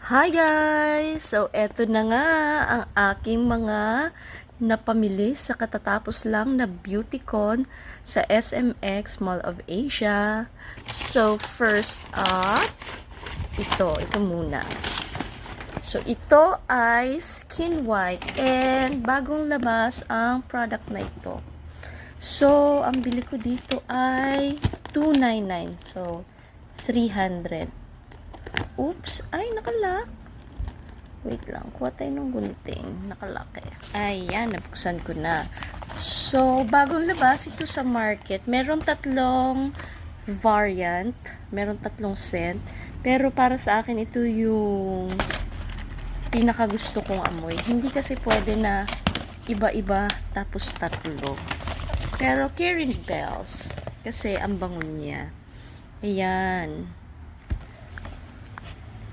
Hi guys! So, eto na nga ang aking mga napamili sa katatapos lang na BeautyCon sa SMX Mall of Asia. So, first up, ito muna. So, ito ay Skin White and bagong labas ang product na ito. So, ang bili ko dito ay $299. So, 300. Oops! Ay, nakalock. Wait lang, kuha tayo ng gunting. Nakalaki. Ayan, nabuksan ko na. So, bagong labas ito sa market. Meron tatlong variant. Meron tatlong scent. Pero para sa akin, ito yung pinakagusto kong amoy. Hindi kasi pwede na iba-iba tapos tatlo. Pero Karen Bells. Kasi ang bango niya. Ayan.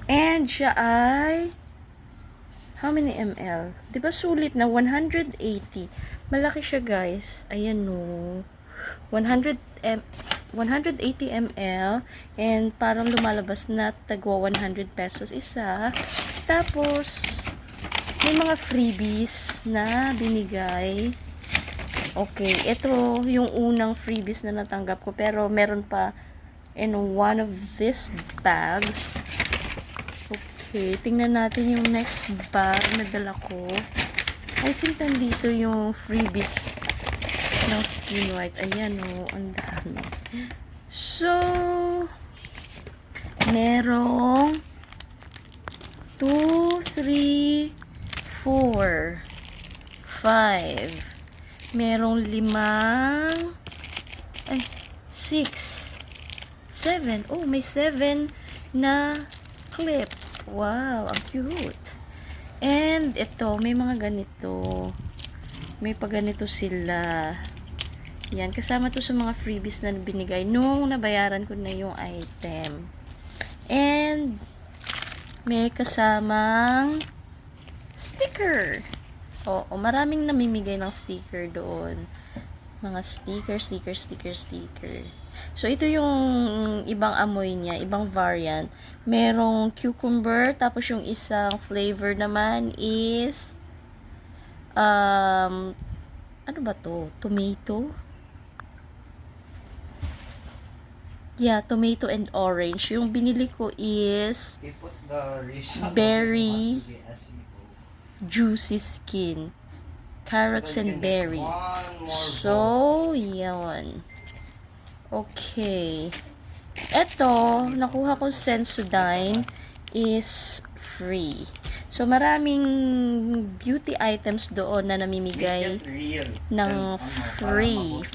And siya ay how many ml? Diba sulit na 180. Malaki siya guys. Ayan no. 180 ml and parang lumalabas na tagwa 100 pesos isa. Tapos may mga freebies na binigay. Okay, ito yung unang freebies na natanggap ko pero meron pa in one of these bags. Okay, tingnan natin yung next bag na dala ko. I think nandito yung freebies ng Skin White. Ayan o, ang dami. So, merong 2, 3, 4, 5. Merong 5, ay, 6, 7. Oh, may 7 na clip. Wow, ang cute. And ito, may mga ganito. May pa ganito sila. Yan, kasama to sa mga freebies na binigay nung nabayaran ko na yung item. And may kasamang sticker. Oo, maraming namimigay ng sticker doon. Mga sticker. So, ito yung ibang amoy niya, ibang variant. Merong cucumber, tapos yung isang flavor naman is ano ba to? Tomato? Yeah, tomato and orange. Yung binili ko is berry juicy skin. Carrots and berry. So, yan. Okay. Ito, nakuha ko Sensodyne is free. So, maraming beauty items doon na namimigay ng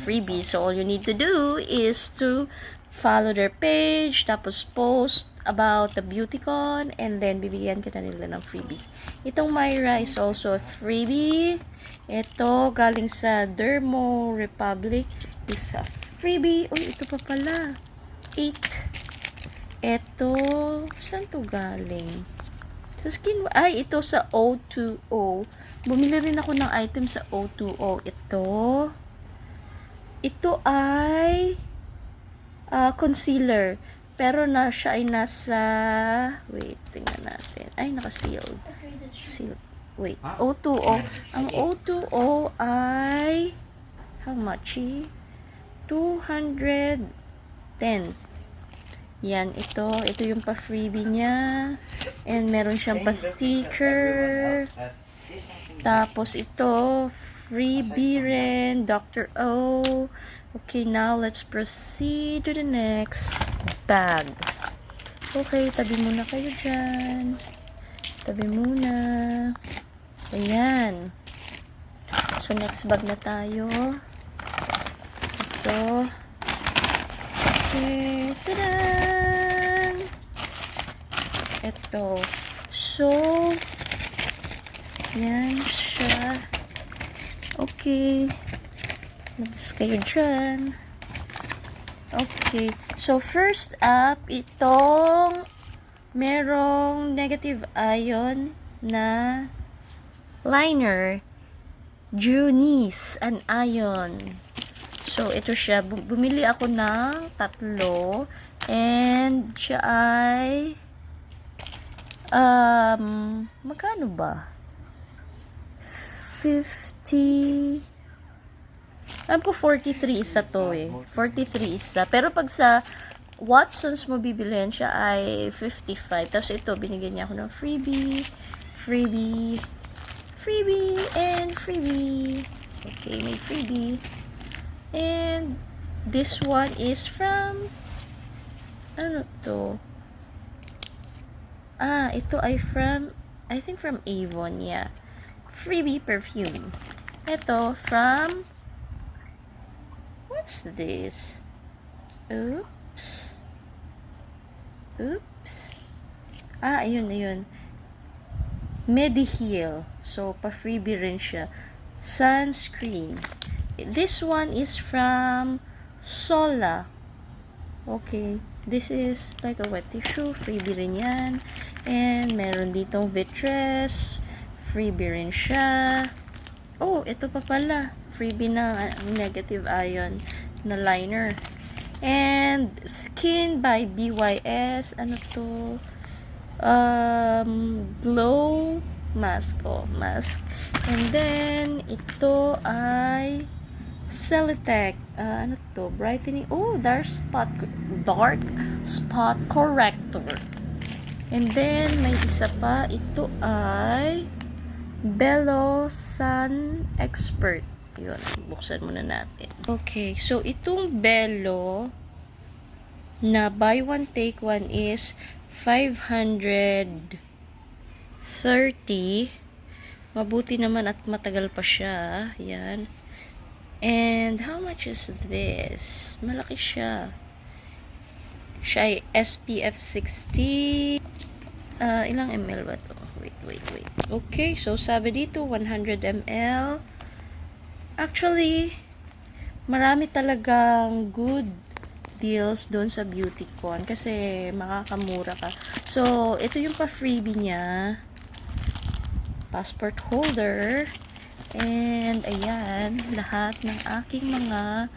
freebie. So, all you need to do is to follow their page, tapos post about the BeautyCon, and then bibigyan ka na nila ng freebies. Itong Myra is also a freebie. Ito, galing sa Dermo Republic, is a freebie. Uy, ito pa pala. 8. Ito, saan to galing? Sa skin, ay, ito sa O2O. Bumili rin ako ng item sa O2O. Ito ay concealer. Pero siya ay nasa, wait, tingnan natin. Ay, naka-sealed. Sealed. Wait, O2O. Ang O2O ay, how much? 210. Yan, ito yung pa-freebie niya. And meron siyang pa-sticker. Tapos ito, freebie rin, Dr. O. Okay, now let's proceed to the next bag. Okay, tabi muna kayo dyan. Tabi muna. Ayan. So, next bag na tayo. Ito. Okay, tada! Ito. So, yan siya. Okay. Labas kayo dyan. Okay. So, first up, itong merong negative ion na liner. Junis an ion. So, ito siya. Bumili ako ng 3. And, siya ay Magkano ba? 50. Alam ko 43 isa to eh. 43 isa. Pero pag sa Watsons mo bibilihan siya ay 55. Tapos ito, binigyan niya ako ng freebie, and freebie. Okay, may freebie. And this one is from, ano to? Ito ay from, I think from Avon, yeah. Freebie perfume. Ito from, what's this? Oops. Ayun. Mediheal. So, pa-freebie rin siya. Sunscreen. This one is from Sola. Okay. This is like a wet tissue. Freebie rin yan. And meron ditong Vitress. Freebie rin siya. Oh, ito pa pala. Freebie na negative ion na liner. And Skin by BYS. Ano to? Glow mask. Mask. And then, ito ay Celetec. Ano to? Brightening. Oh, dark spot corrector. And then, may isa pa. Ito ay Bello Sun Expert. Yun, buksan muna natin. Okay, so itong Bello na buy one take one is 530. Mabuti naman at matagal pa siya. Yan. And how much is this? Malaki siya. Siya ay SPF 60. Ilang ml ba to? Wait. Okay, so sabi dito 100 ml. Actually, marami talagang good deals doon sa Beautycon kasi makakamura ka. So, ito yung pa-freebie niya. Passport holder. And, ayan, lahat ng aking mga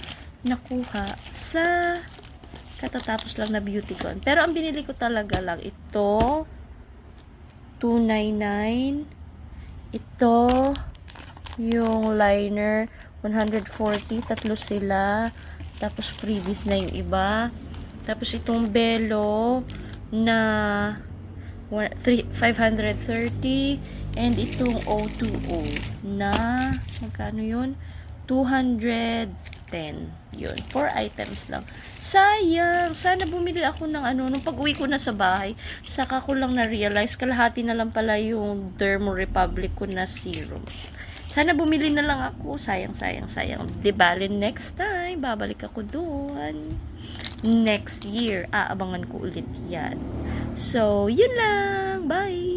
nakuha sa katatapos lang na Beautycon. Pero ang binili ko talaga lang ito, $299. Ito, yung liner, 140. Tatlo sila. Tapos, freebies na yung iba. Tapos, itong Bello na 530. And itong O2O na, magkano yun? 210. Yun. 4 items lang. Sayang! Sana bumili ako ng nung pag-uwi ko na sa bahay. Saka ko lang na-realize, kalahati na lang pala yung Dermo Republic ko na serum. Sana bumili na lang ako. Sayang. Di bale next time, babalik ako doon. Next year, aabangan ko ulit yan. So, yun lang. Bye!